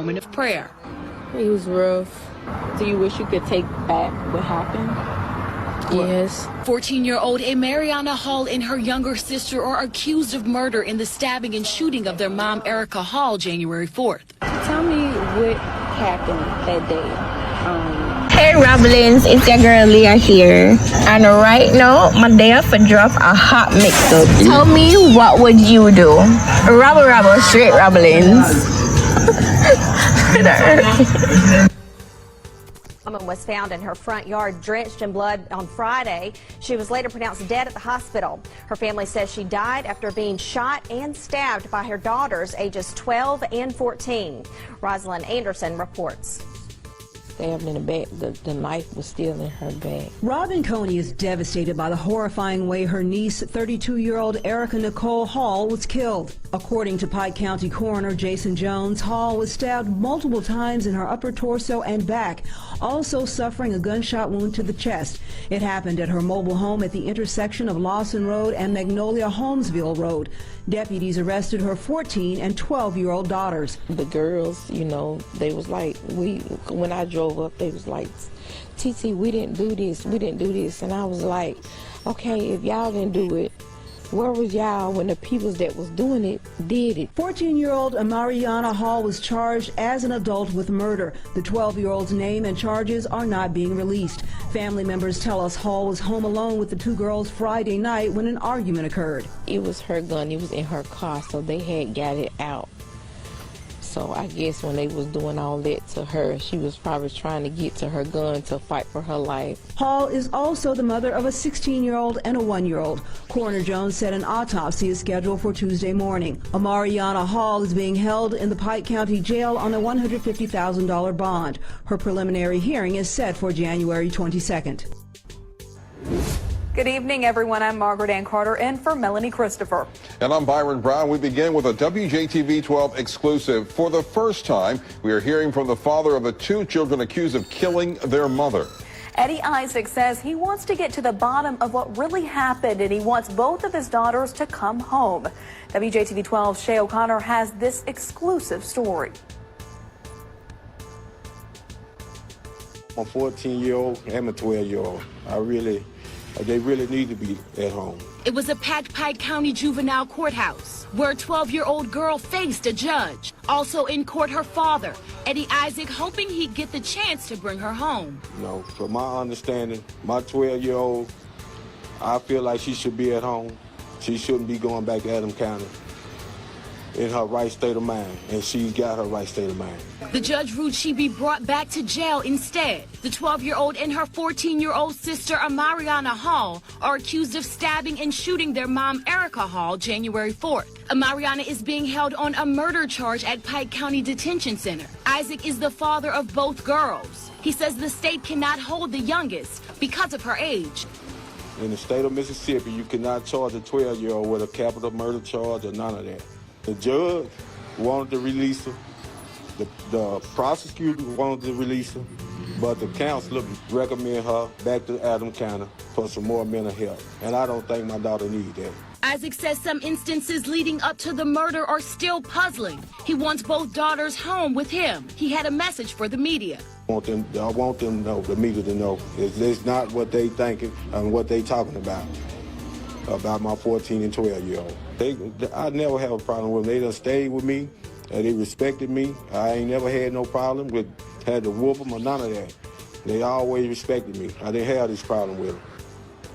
moment of prayer. It was rough. Do you wish you could take back what happened? Yes. 14-year-old Mariana Hall and her younger sister are accused of murder in the stabbing and shooting of their mom, Erica Hall, January 4th. Tell me what happened that day. Hey Rabblings, it's your girl Leah here. And right now, my day for drop a hot mix-up. Tell me, what would you do? Rabble rabble, straight Rabblings. A woman was found in her front yard drenched in blood on Friday. She was later pronounced dead at the hospital. Her family says she died after being shot and stabbed by her daughters, ages 12 and 14. Rosalind Anderson reports. Stabbed in the back. The knife was still in her bag. Robin Coney is devastated by the horrifying way her niece, 32-year-old Erica Nicole Hall, was killed. According to Pike County Coroner Jason Jones, Hall was stabbed multiple times in her upper torso and back, also suffering a gunshot wound to the chest. It happened at her mobile home at the intersection of Lawson Road and Magnolia Holmesville Road. Deputies arrested her 14 and 12-year-old daughters. The girls, you know, they was like, when I drove up, they was like, TT, we didn't do this, we didn't do this. And I was like, okay, if y'all didn't do it, where was y'all when the people that was doing it did it? 14-year-old Mariana Hall was charged as an adult with murder. The 12-year-old's name and charges are not being released. Family members tell us Hall was home alone with the two girls Friday night when an argument occurred. It was her gun, it was in her car, so they had got it out. So I guess when they was doing all that to her, she was probably trying to get to her gun to fight for her life. Hall is also the mother of a 16-year-old and a 1-year-old. Coroner Jones said an autopsy is scheduled for Tuesday morning. Mariana Hall is being held in the Pike County Jail on a $150,000 bond. Her preliminary hearing is set for January 22nd. Good evening, everyone. I'm Margaret Ann Carter in for Melanie Christopher. And I'm Byron Brown. We begin with a WJTV 12 exclusive. For the first time, we are hearing from the father of the two children accused of killing their mother. Eddie Isaac says he wants to get to the bottom of what really happened, and he wants both of his daughters to come home. WJTV 12's Shay O'Connor has this exclusive story. I'm a 14-year-old and a 12-year-old. They really need to be at home. It was a packed Pike County juvenile courthouse where a 12-year-old girl faced a judge. Also in court, her father, Eddie Isaac, hoping he'd get the chance to bring her home. You know, from my understanding, my 12-year-old, I feel like she should be at home. She shouldn't be going back to Adams County in her right state of mind, and she's got her right state of mind. The judge ruled she be brought back to jail instead. The 12-year-old and her 14-year-old sister, Mariana Hall, are accused of stabbing and shooting their mom, Erica Hall, January 4th. Mariana is being held on a murder charge at Pike County Detention Center. Isaac is the father of both girls. He says the state cannot hold the youngest because of her age. In the state of Mississippi, you cannot charge a 12-year-old with a capital murder charge or none of that. The judge wanted to release her. The prosecutor wanted to release her, but the counselor recommended her back to Adams County for some more mental health. And I don't think my daughter needs that. Isaac says some instances leading up to the murder are still puzzling. He wants both daughters home with him. He had a message for the media. I want them to know, the media to know, it's not what they thinking and what they talking about my 14 and 12-year-old. I never have a problem with them. They done stayed with me. They respected me. I ain't never had no problem with had to whoop them or none of that. They always respected me. I didn't have this problem with them.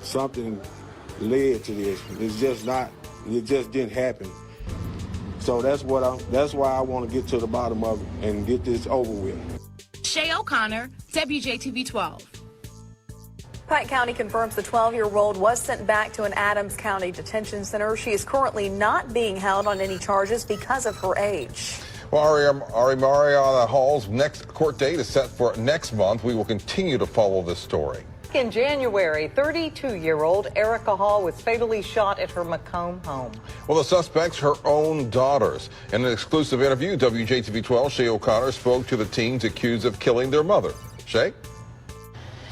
Something led to this. It just didn't happen. So that's why I want to get to the bottom of it and get this over with. Shay O'Connor, WJTV 12. Pike County confirms the 12-year-old was sent back to an Adams County detention center. She is currently not being held on any charges because of her age. Well, Mariana Hall's next court date is set for next month. We will continue to follow this story. In January, 32-year-old Erica Hall was fatally shot at her Macomb home. Well, the suspect's her own daughters. In an exclusive interview, WJTV 12's Shay O'Connor spoke to the teens accused of killing their mother. Shay?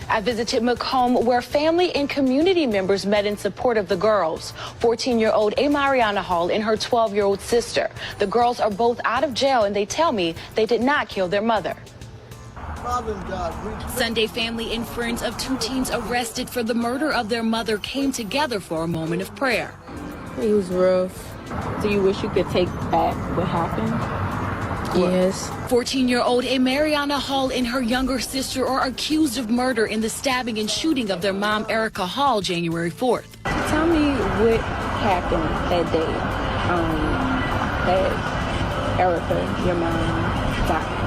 I visited Macomb, where family and community members met in support of the girls. 14-year-old Mariana Hall and her 12-year-old sister. The girls are both out of jail, and they tell me they did not kill their mother. Sunday, family and friends of two teens arrested for the murder of their mother came together for a moment of prayer. It was rough. Do you wish you could take back what happened? Yes. 14-year-old Mariana Hall and her younger sister are accused of murder in the stabbing and shooting of their mom, Erica Hall, January 4th. Tell me what happened that day that Erica, your mom, died.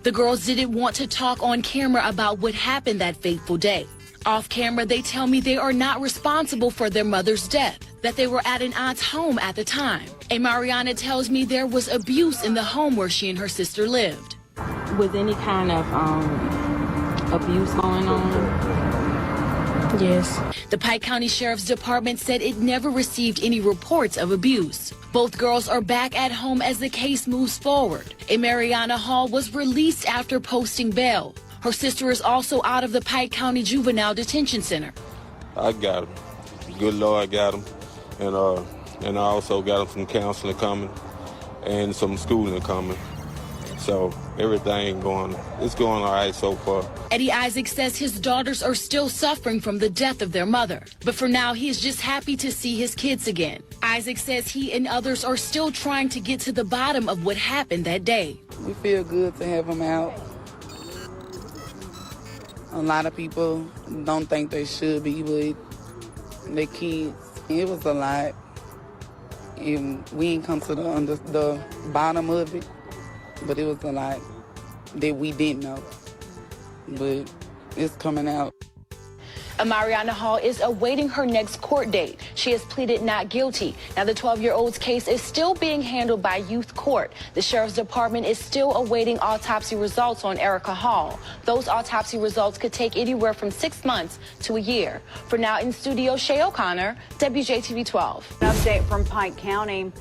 The girls didn't want to talk on camera about what happened that fateful day. Off camera, they tell me they are not responsible for their mother's death, that they were at an aunt's home at the time. And Mariana tells me there was abuse in the home where she and her sister lived. Was any kind of abuse going on? Yes. The Pike County Sheriff's Department said it never received any reports of abuse. Both girls are back at home as the case moves forward. And Mariana Hall was released after posting bail. Her sister is also out of the Pike County Juvenile Detention Center. I got him. Good Lord got him. And I also got him some counseling coming and some schooling coming. So everything it's going all right so far. Eddie Isaac says his daughters are still suffering from the death of their mother. But for now, he is just happy to see his kids again. Isaac says he and others are still trying to get to the bottom of what happened that day. We feel good to have them out. A lot of people don't think they should be with their kids. It was a lot. And we ain't come to the bottom of it, but it was a lot that we didn't know. But it's coming out. Mariana Hall is awaiting her next court date. She has pleaded not guilty. Now, the 12-year-old's case is still being handled by youth court. The Sheriff's Department is still awaiting autopsy results on Erica Hall. Those autopsy results could take anywhere from 6 months to a year. For now, in studio, Shay O'Connor, WJTV 12. An update from Pike County.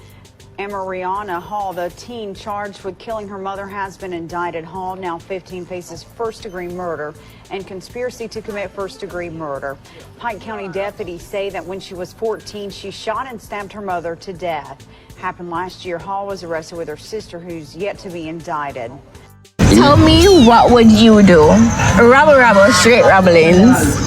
Mariana Hall, the teen charged with killing her mother, has been indicted. Hall, now 15, faces first-degree murder and conspiracy to commit first-degree murder. Pike County deputies say that when she was 14, she shot and stabbed her mother to death. Happened last year. Hall was arrested with her sister, who's yet to be indicted. Tell me, what would you do? Rabble, rabble, straight rabblings.